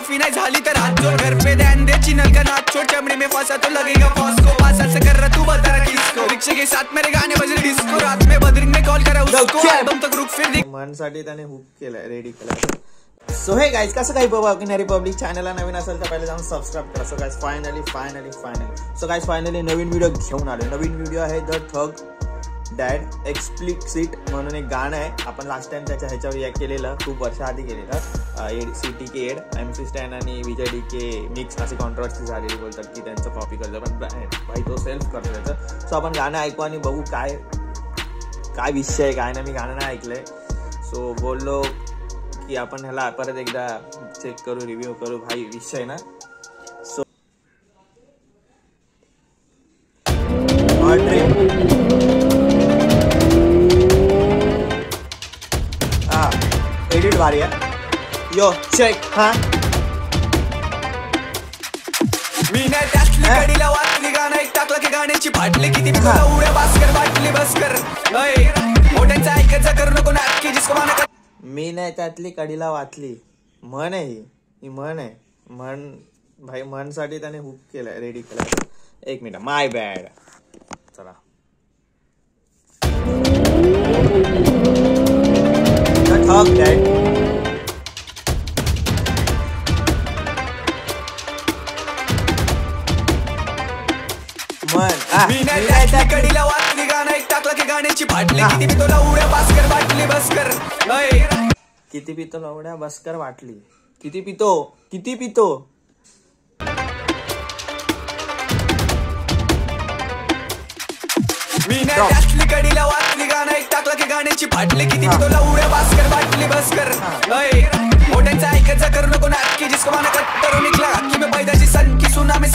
माफी नहीं झाली तर हाथ जोड़, घर पे ध्यान दे चिनल का नाच छोड़, चमड़ी में फंसा तो लगेगा फॉस्को, 5 साल से कर रहा तू बता रहा किसको, रिक्शे के साथ मेरे गाने बज रहे डिस्को, रात में बदरिंग में कॉल करा उसको, एल्बम तक रुक फिर मनसाठी त्याने हुक केलाय, रेडी केलाय. सो हे गाइस, कसं काही बाबा की रिपब्लिक चॅनलला नवीन असेल तर पहिले जाऊन सबस्क्राइब करा. सो गाइस फायनली नवीन व्हिडिओ घेऊन आलो. नवीन व्हिडिओ आहे द थग डॅड एक्सप्लिसिट म्हणून एक गाणं आहे. आपण लास्ट टाइम त्याच्या ह्याच्यावर रिॲक्ट केलेलं, खूप वर्षाआधी केलेलं. CTK एड MC स्टॅन आणि विजय DK मिक्स अशी कॉन्ट्रोवर्सी झालेली, बोलतात की त्यांचं कॉपी करतं, पण भाई तो सेल्फ करतो त्याचं. सो आपण गाणं ऐकू आणि बघू काय विषय आहे, काय नाही. मी गाणं नाही ऐकलंय, सो बोललो की आपण ह्याला परत एकदा चेक करू, रिव्ह्यू करू. भाई विषय ना. सो एडिट भारी आहे. यो चेक. हा मी नाही त्यातली कडीला वाचली, गाणं एक टाकलं की गाण्याची फाटली, किती उड्या भास्कर वाटली बसकर, मोठ्यांचं ऐकायचं करू नको नाटकी, जिसको माना कर. मी नाही त्यातली कडीला वाचली म्हण आहे ही म्हण आहे. म्हण भाई म्हणसाठी त्याने हुक केलाय, रेडी केलाय. एक मिनिट, माय बॅड. चला थग डॅड. मी नाही त्यातली कडीला वाचली, गाणं एक टाकलं की गाण्याची फाटली, किती मी तुला उड्या भास्कर वाटली बसकर, किती पितो लवड्या बसकर वाटली. किती पितो मी नाही त्यातली कडीला वाचली, गाणं एक टाकलं की गाण्याची फाटली, किती मी तुला उड्या भास्कर वाटली बसकर, मोठ्यांचं ऐकायचं करू नको नाटकी, जिसको माना कट्टर निकला की मी पैदाची सन की सुना मी.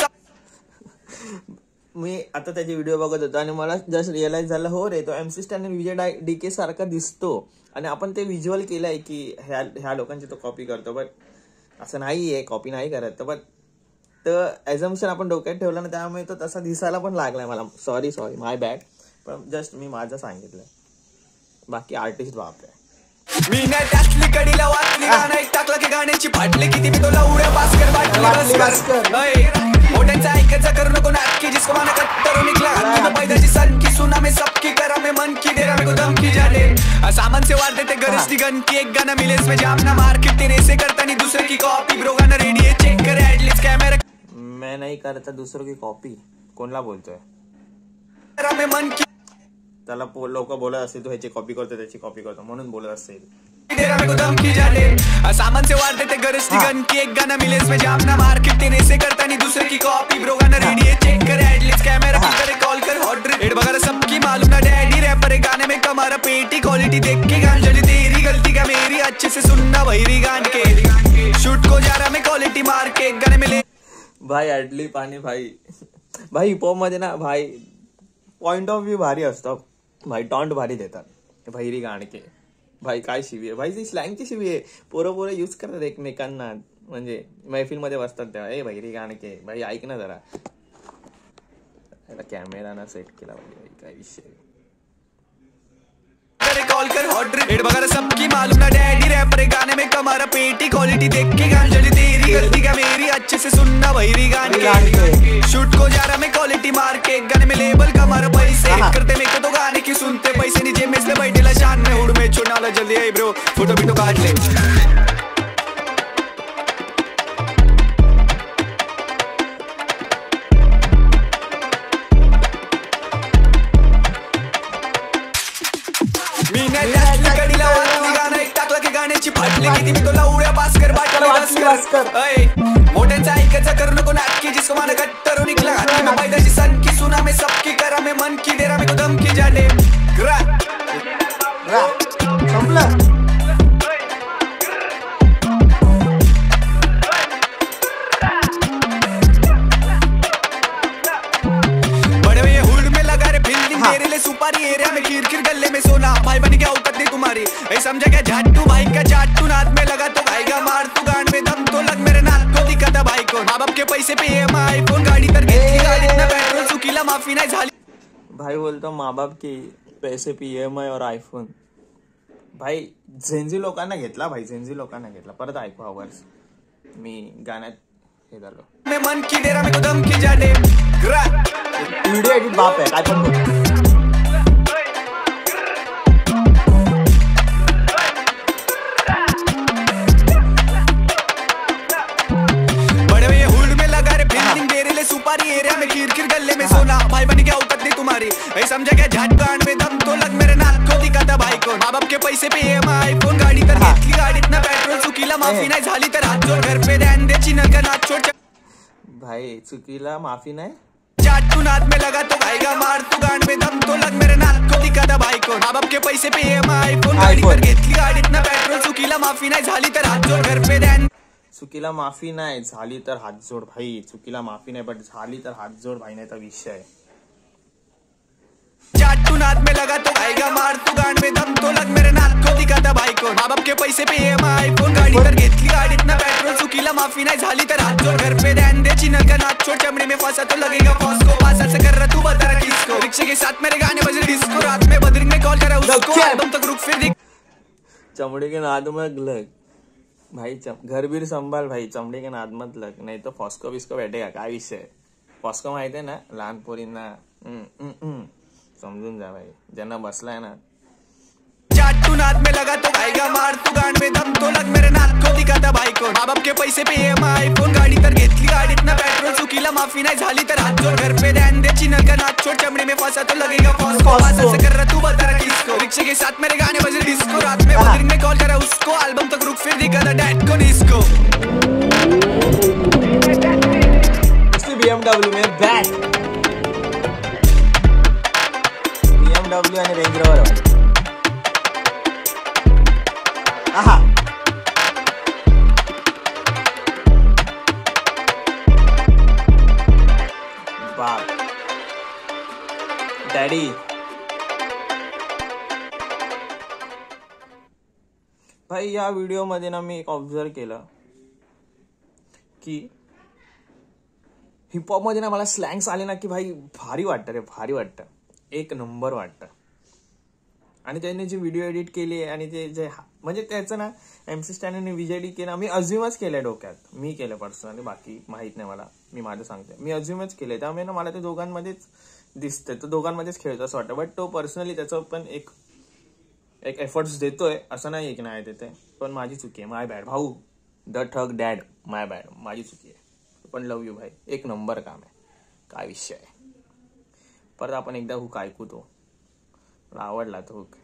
मी आता त्याचे व्हिडिओ बघत होतो आणि मला जस्ट रिअलाइज झालं, हो रे तो MC स्टॅन आणि विजय DK सारखा दिसतो, आणि आपण ते व्हिज्युअल केलंय की ह्या लोकांची तो कॉपी करतो, बट असं नाहीये, कॉपी नाही करत. बट तर ॲझम्पशन आपण डोक्यात ठेवलं ना, त्यामुळे तो तसा दिसायला पण लागलाय मला. Sorry my bad. पण जस्ट मी माझं सांगितलंय, बाकी आर्टिस्ट बापरे. मी नाही त्यातली कडीला वाचली, गाणं एक टाकलं की गाण्याची फाटली, किती मी तुला उड्या भास्कर वाटली बसकर, मोठ्यांचं ऐकायचं करू नको नाटकी, जिसको माना कट्टर निकला की पैदाची सन की सुना में सबकी करा में मन की डेरा में को धमकी जाने, सामान से वार देते गरज की गन की, एक गाना मिले इसमें जामना मार्केट तेरे से करता नहीं दूसरे की कॉपी, ब्रो गाना रेडी है चेक करे एटलीस्ट कैमरा. मैं नहीं करता दूसरों की कॉपी. कोणला बोलतोय? में मन की त्याला लोक बोलत असतील तो ह्याची कॉपी करतो, त्याची कॉपी करतो, म्हणून बोलत असेल. सामान से वार देते गरज की गन की, एक गाना मिले इसमें जामना मार्केट तेरे से करता नहीं दूसरे की कॉपी, ब्रो गाना रेडी है चेक करे एटलीस्ट कैमरा करे कॉल कर हॉट रेट वगैरह सबकी मालूम ना डैडी रैपर गाने में कमारा पेटी क्वालिटी देख के गान जली तेरी गलती का मेरी, अच्छे से सुनना भैरी गान के शूट को जा रहा मैं क्वालिटी मार के एक गाने मिले. भाई अडली पाणी भाई हिपहॉप मध्ये ना भाई पॉइंट ऑफ व्ह्यू भारी असतो भाई, टॉन्ट भारी देतात भैरी गाणके. भाई काय शिवी आहे भाई, ती स्लँगची शिवी आहे. पोरं यूज करतात एकमेकांना, म्हणजे मैफिलमध्ये बसतात तेव्हा, ए भैरी गाणके भाई ऐक ना जरा. कॅमेरा ना सेट केला भाई, काय विषय. कॉल कर हॉट रेट वगैरह सबकी मालूम ना डैडी रैपर गाने में कमारा पेटी क्वालिटी देख के गान जली तेरी गलती का मेरी, अच्छे से सुनना भैरी गान के शूट को जा रहा मैं क्वालिटी मार के, एक गाने में लेबल कमारा पैसे करते मेरे को तो गाने की सुनते पैसे नीचे में इसलिए बैठेला शान में हुड में छोड़ना वाला जल्दी है ब्रो, फोटो भी तो काट ले. मी नाही त्यातली कडीला वाचली, गाणं एक टाकलं की गाण्याची फाटली, किती मी तुला उड्या भास्कर वाटली बसकर, मोठ्यांचं ऐकायचं करू नको नाटकी, जिसको माना कट्टर निकला की पैदाची सन की सुना में सबकी करा में मन की डेरा में को धमकी जाने. बड़े भैया हुड में लगा रे फील्डिंग, तेरे लिए सुपारी एरिया में खीर गले में सोना, भाई बन क्या औकात नहीं तुम्हारी, ऐ समझा क्या झाटू भाई का चाटू, नाथ में लगा तो खाएगा मार तू, गांड में दम तो लग मेरे नाथ को दिखा था भाई को, माँ बाप के पैसे पे EMI फोन गाड़ी तर घेतली, गाडीत ना पेट्रोल चुकीला माफी नाही झाली. भाई बोलतो माँ बाप के पैसे पे EMI और आयफोन. भाई झेंझी लोकांना घेतला, परत ऐकू आवर्स. मी गाण्यात हे झालो. मैं मन की डेरा में तो दम की जाने व्हिडिओ एडिट बाप आहे काय पण बोल. सुपारी एरिया में खीर गले में सोना भाई बन क्या औकात नहीं तुम्हारी ऐ समझा क्या झाट कांड में दम तो लग मेरे नाक को दिखाता भाई को माँ बाप के पैसे पे EMI फोन गाडी तर घेतली गाडीत ना पेट्रोल चुकीला माफी नाही झाली तर हात जोड घर पे ध्यान दे चिन्ह का नाच छोड़ भाई चुकीला माफी नाही झाट तू नाद में लगा तो खाएगा मार तू गांड में दम तो लग मेरे नाक को दिखाता भाई को माँ बाप के पैसे पे EMI फोन गाडी तर घेतली गाडीत ना पेट्रोल चुकीला माफी नाही झाली तर हात जोड घर पे ध्यान चुकीला माफी नाही झाली तर हात जोड भाई. चुकीला माफी नाही बट झाली तर हात जोड भाई नाही तर विषय. झाट तू नाद में लगा तो खाएगा मार तू गांड में दम तो लग मेरे नाक को दिखाता भाई को माँ बाप के पैसे पे EMI फोन गाडी तर घेतली गाडीत ना पेट्रोल चुकीला माफी नाही झाली तर हात जोड घर पे ध्यान दे चिन्ह का नाच छोड़ चमड़े में फंसा तो लगेगा फॉस्को पास से कर रहा तू बता रहा किसको रिक्शे के साथ मेरे गाने बज रहे डिस्को रात में बदरिंग में कॉल करा उसको एल्बम तक रुक फिर देख चमड़े के नाद में लग भाई. घर बीर संभाल भाई. चमडे के नाद मत लग नाही तो फॉस्को बिस्को भेटेगा काय विषय. फॉस्को माहिती आहे ना लहान पोरींना समजून जा भाई ज्यांना बसलाय ना. झाट तू नाद में लगा तो खाएगा मार तू गांड में दम तो लग मेरे नाक को दिखाता भाई को माँ बाप के पैसे पे EMI फोन गाडी तर घेतली गाडीत ना पेट्रोल चुकीला माफी नाही झाली तर हात जोड घर पे ध्यान दे चिन्ह का नाच छोड़ चमड़े में फंसा तो लगेगा फॉस्को पास से कर रहा तू बता रहा किसको रिक्शे के साथ मेरे गाने बज रहे डिस्को रात में बदरिंग में कॉल करा उसको एल्बम तक रुक फिर दिखाता डैड को डिस्को. BMW में बैक BMW आणि रेंज रोवर. आहा बाप डॅडी. भाई या व्हिडिओ मध्ये ना मी एक ऑब्झर्व केलं की हिपहॉप मध्ये ना मला स्लँग्स आले ना की भाई भारी वाटतं रे भारी वाटतं एक नंबर वाटतं. आणि त्याने जे व्हिडिओ एडिट केले आणि ते जे म्हणजे त्याचं ना MC स्टॅन आणि विजय डी केलं मी अज्युमच केलंय डोक्यात. मी केलं पर्सनली बाकी माहित नाही मला. मी माझं सांगते मी अज्युमच केलंय त्यामुळे ना मला ते दोघांमध्येच दिसतंय तो दोघांमध्येच खेळतो असं वाटतं. बट तो पर्सनली त्याचं पण एक एफर्ट्स देतोय असं नाही की नाही देते पण माझी चुकी आहे. माय बॅड भाऊ द ठग डॅड माय बॅड माझी चुकी आहे पण लव यू भाई एक नंबर काम आहे काय विषय आहे. परत आपण एकदा हुक ऐकू तो आवडला तो हुक.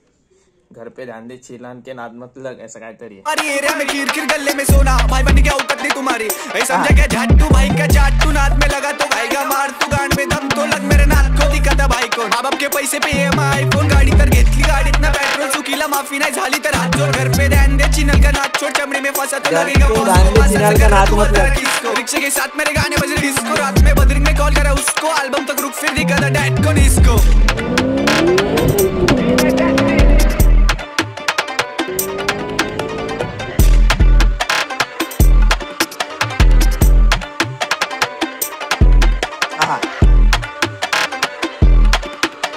घर पे ध्यान दे चिलान के नाद मत लग ऐसा काहीतरी अरे एरिया में खीर गले में सोना भाई बन क्या औकात नहीं तुम्हारी ऐ समझा क्या झाट तू भाई का झाट तू नाद में लगा तो खाएगा मार तू गांड में दम तो लग मेरे नाक को दिखाता भाई को माँ बाप के पैसे पे EMI फोन गाडी तर घेतली गाडीत ना पेट्रोल चुकीला माफी नाही झाली तर हात जोड घर पे ध्यान दे चिन्ह का नाच छोड़ चमड़े में फंसा तो लगेगा फॉस्को रिक्शे के साथ मेरे गाने बज रहे डिस्को रात में बदरिंग में कॉल करा उसको एल्बम तक रुक फिर दिखाता डैड को डिस्को.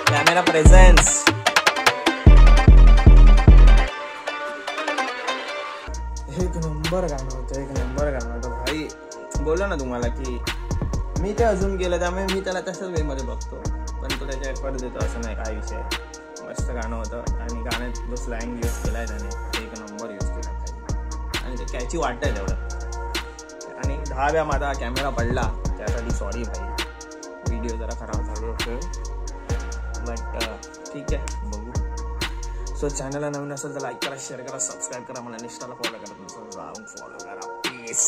कॅमेरा प्रेझेन्स एक नंबर गाणं होतं एक नंबर गाणं होतं भाई. बोललो ना तुम्हाला की मी ते अजून केलं त्यामुळे मी त्याला तशाच वेमध्ये बघतो पण तो त्याच्या एफर्ट देतो असं नाही काय विषय. मस्त गाणं होतं आणि गाण्यात जो स्लँग यूज केलाय त्याने एक नंबर यूज केला भाई आणि ते कॅची वाटतंय तेवढं. आणि 10 वेळा माझा कॅमेरा पडला त्यासाठी सॉरी भाई. व्हिडिओ जरा खराब झाले होते बट ठीक आहे बघू. सो चॅनलला नवीन असेल तर लाईक करा शेअर करा सबस्क्राईब करा मला इंस्टाला फॉलो करा तुमचं जाऊन फॉलो करा प्लीज.